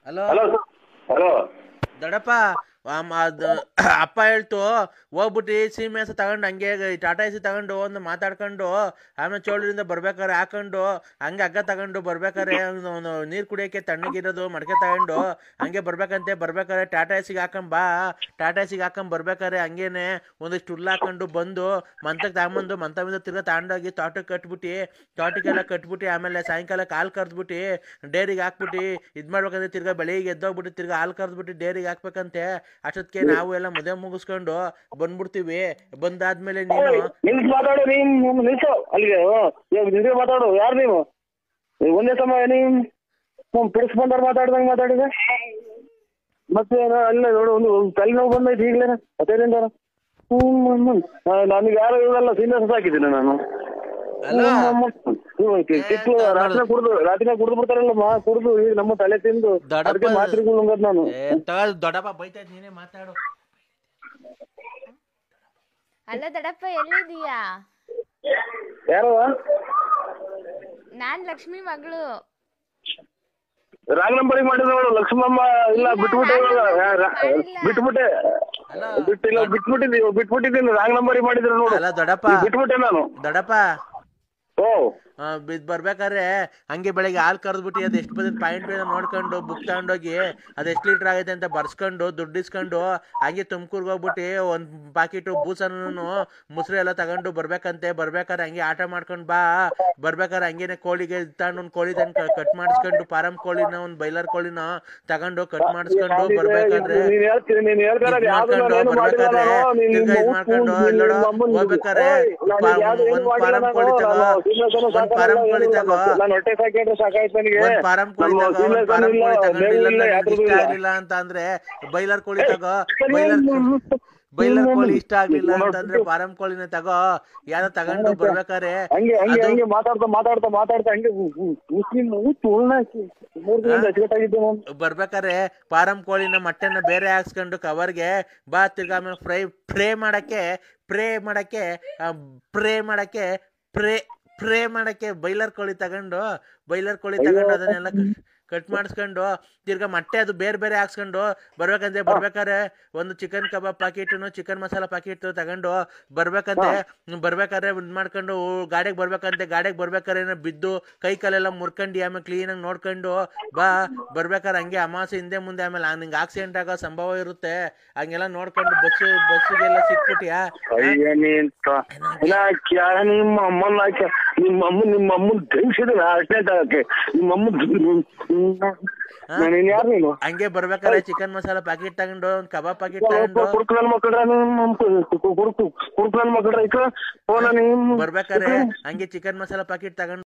Hello hello hello. ದೊಡ್ಡಪ್ಪ. ಅಪ್ಪ ಹೇಳ್ತು ಹೋಗ್ಬಿಟ್ಟು ಸೀಮೆ ಹಸು ತಗೊಂಡು ಹಂಗೆ ಟಾಟಾ ಎಸಿ ತಗೊಂಡು ಒಂದು ಮಾತಾಡ್ಕೊಂಡು ಆಮೇಲೆ ಚೋಳರಿಂದ ಬರ್ಬೇಕಾರೆ ಹಾಕೊಂಡು ಹಂಗೆ ಹಗ್ಗ ತಗೊಂಡು ಬರ್ಬೇಕಾರೆ ಒಂದು ನೀರು ಕುಡಿಯೋಕ್ಕೆ ತಣ್ಣಗಿರೋದು ಮಡಕೆ ತಗೊಂಡು ಹಂಗೆ ಬರ್ಬೇಕಾರೆ ಟಾಟಾ ಎಸಿಗೆ ಹಾಕೊಂಡ್ ಟಾಟಾ ಎಸಿಗೆ ಹಾಕೊಂಡ್ ಬರ್ಬೇಕಾರೆ ಹಂಗೇನೆ ಒಂದಿಷ್ಟು ಹುಲ್ಲು ಹಾಕೊಂಡು ಬಂದು ಮಂತಕ್ಕೆ ತಗೊಂಬಂದು ಮಂತ ತಿರ್ಗಾ ತಗೊಂಡೋಗಿ ತೋಟಕ್ಕೆಲ್ಲ ಕಟ್ಬಿಟ್ಟು ಆಮೇಲೆ ಸಾಯಂಕಾಲ ಹಾಲು ಕರೆದ್ಬಿಟ್ಟು ಡೈರಿಗೆ ಹಾಕ್ಬಿಟ್ಟು ಮಾಡ್ಬೇಕಂದ್ರೆ ತಿರ್ಗಾ ಬೆಳಿಗ್ಗೆ ಎದ್ದೋಗ್ಬಿಟ್ಟು ತಿರ್ಗಾ ಹಾಲು ಕರೆದ್ಬಿಟ್ಟು ಡೈರಿಗೆ ಹಾಕ್ಬೇಕಂತೆ. ಅಷ್ಟೊತ್ತಿಗೆ ನಾವು ಎಲ್ಲ ಮದುವೆ ಮುಗಿಸ್ಕೊಂಡು ಬಂದ್ಬಿಡ್ತೀವಿ. ಬಂದಾದ್ಮೇಲೆ ನೀನು ನಿಲ್ಸ್ ಮಾತಾಡು, ನೀನು ನಿಲ್ಸು ಅಲ್ಲಿಗೆ. ನಿಜ ಮಾತಾಡು. ಯಾರು ನೀವು? ಒಂದೇ ಸಮಯ ನೀವು ಪಿಡಿಸ್ಕೊಂಡವ್ರು ಮಾತಾಡ್ದಂಗೆ ಮಾತಾಡಿದೆ. ಮತ್ತೆ ಅಲ್ಲ ನೋಡು, ಒಂದು ತಲೆನೋವು ಬಂದೈತೆ ಈಗಲೇ ಹತ್ತೈದಿಂದ. ನನಗೆ ಯಾರು ಇವೆಲ್ಲ ಸೀನಿಯರ್ಸ್ ಹಾಕಿದ್ದೀನಿ ನಾನು. ರಾತ್ರಿ ಕುಡ್ದು ಬಿಡ್ತಾರಲ್ಲಮ್ಮ, ಕುಡ್ದು ಈಗ ನಮ್ಮ ತಲೆ ತಿಂದು ಮಾತ್ರೆಗಳು ನುಂಗದ್ ನಾನು. ದೊಡ್ಡಪ್ಪ ಬೈತಾಯ್ತು, ನೀನೇ ಮಾತಾಡು. ಅಲ್ಲ ದೊಡ್ಡಪ್ಪ, ಎಲ್ಲಿದೀಯಾ? ಯಾರು? ನಾನ್ ಲಕ್ಷ್ಮಿ ಮಗಳು. ರಾಂಗ್ ನಂಬರಿಗೆ ಮಾಡಿದ್ರು ನೋಡು. ಲಕ್ಷ್ಮಮ್ಮ ಇಲ್ಲ, ಬಿಟ್ಬಿಟ್ಟಿದ್ದೀನಿ. ರಾಂಗ್ ನಂಬರಿಗೆ ಮಾಡಿದ್ರು ನೋಡು. ಬಿಟ್ಬಿಟ್ಟೆ ನಾನು. ದೊಡ್ಡಪ್ಪ ಬರ್ಬೇಕಾದ್ರೆ ಹಂಗೆ ಬೆಳಗ್ಗೆ ಹಾಲು ಕರೆದ್ಬಿಟ್ಟು ಅದು ಎಷ್ಟು ಬಂದಿದ್ದು ಪಾಯಿಂಟ್ ನೋಡ್ಕೊಂಡು ಬುಕ್ ತಗೊಂಡೋಗಿ ಅದು ಎಷ್ಟು ಲೀಟರ್ ಆಗೈತೆ ಅಂತ ಬರ್ಸ್ಕೊಂಡು ದುಡ್ಡು ಇಸ್ಕೊಂಡು ಹಂಗೆ ತುಮಕೂರ್ಗೆ ಹೋಗ್ಬಿಟ್ಟು ಒಂದು ಪಾಕಿಟು ಬೂಸನ್ನು ಮುಸ್ರೆ ಎಲ್ಲ ತಗೊಂಡು ಬರ್ಬೇಕಾದ್ರೆ ಹಂಗೆ ಆಟ ಮಾಡ್ಕೊಂಡು ಬರ್ಬೇಕಾದ್ರೆ ಹಂಗೇನೆ ಕೋಳಿಗೆ ತಗೊಂಡು ಒಂದು ಕೋಳಿ ತಂದು ಕಟ್ ಮಾಡಿಸ್ಕೊಂಡು ಫಾರಂ ಕೋಳಿನ ಒಂದು ಬೈಲರ್ ಕೋಳಿನ ತಗೊಂಡು ಕಟ್ ಮಾಡಿಸ್ಕೊಂಡು ಬರ್ಬೇಕಾದ್ರೆ ಮಾಡ್ಕೊಂಡು ಹೋಗ್ಬೇಕಾದ್ರೆ ಒಂದು ಫಾರಂ ಕೋಳಿ ತಗೋ, ಫಾರಂ ಕೋಳಿ ತಗೋ, ಫಾರಂ ಕೋಳಿ ತಗೊಂಡಿಲ್ಲ ಇಷ್ಟ ಆಗ್ಲಿಲ್ಲ ಅಂತ ಅಂದ್ರೆ ಬೈಲರ್ ಕೋಳಿ ತಗೋ. ಬೈಲರ್ ಕೋಳಿ ಇಷ್ಟ ಆಗ್ಲಿಲ್ಲ ಅಂತಂದ್ರೆ ಫಾರಂ ಕೋಳಿನ ತಗೋ. ಯಾರೋ ತಗೊಂಡು ಬರ್ಬೇಕಾರೆ ಬರ್ಬೇಕಾರೆ ಫಾರಂ ಕೋಳಿನ ಮೊಟ್ಟೆನ ಬೇರೆ ಹಾಕ್ಸ್ಕೊಂಡು ಕವರ್ಗೆ ತಿರ್ಗಾ ಆಮೇಲೆ ಫ್ರೈ ಮಾಡಕ್ಕೆ ಬೈಲರ್ ಕೋಳಿ ತಗೊಂಡು ಅದನ್ನೆಲ್ಲ ಕಟ್ ಮಾಡಿಸ್ಕೊಂಡು ತಿರ್ಗಾ ಮೊಟ್ಟೆ ಅದು ಬೇರೆ ಹಾಕ್ಸ್ಕೊಂಡು ಬರ್ಬೇಕಾದ್ರೆ ಒಂದು ಚಿಕನ್ ಕಬಾಬ್ ಪ್ಯಾಕೆಟು ಚಿಕನ್ ಮಸಾಲ ಪ್ಯಾಕೆಟ್ ತಗೊಂಡು ಬರ್ಬೇಕಾದ್ರೆ ಇದು ಮಾಡ್ಕೊಂಡು ಗಾಡಿಗೆ ಬರ್ಬೇಕಾದ್ರೆ ಬಿದ್ದು ಕೈ ಕಾಲೆಲ್ಲ ಮುರ್ಕೊಂಡು ಆಮೇಲೆ ಕ್ಲೀನಾಗಿ ನೋಡ್ಕೊಂಡು ಬರ್ಬೇಕಾದ್ರೆ ಹಂಗೆ ಅಮಾವಾಸ್ಯೆ ಹಿಂದೆ ಮುಂದೆ ಆಮೇಲೆ ನಿಂಗೆ ಆಕ್ಸಿಡೆಂಟ್ ಆಗೋ ಸಂಭವ ಇರುತ್ತೆ. ಹಂಗೆಲ್ಲ ನೋಡ್ಕೊಂಡು ಬಸ್ಸಿಗೆಲ್ಲ ಸಿಕ್ಬಿಟ್ಟಿಯಾ? ನಿಮ್ಮಮ್ಮನ್ ತೆಗಿಸಿದ್ರೆ ಅಷ್ಟೇ ತಗಕ್ಕೆ. ಹಂಗೆ ಬರ್ಬೇಕಾದ್ರೆ ಚಿಕನ್ ಮಸಾಲ ಪ್ಯಾಕೆಟ್ ತಗೊಂಡು ಒಂದು ಕಬಾಬ್ ಪ್ಯಾಕೆಟ್ ತಗೊಂಡು ಬರ್ಬೇಕಾರೆ ಹಂಗೆ ಚಿಕನ್ ಮಸಾಲ ಪ್ಯಾಕೆಟ್ ತಗೊಂಡು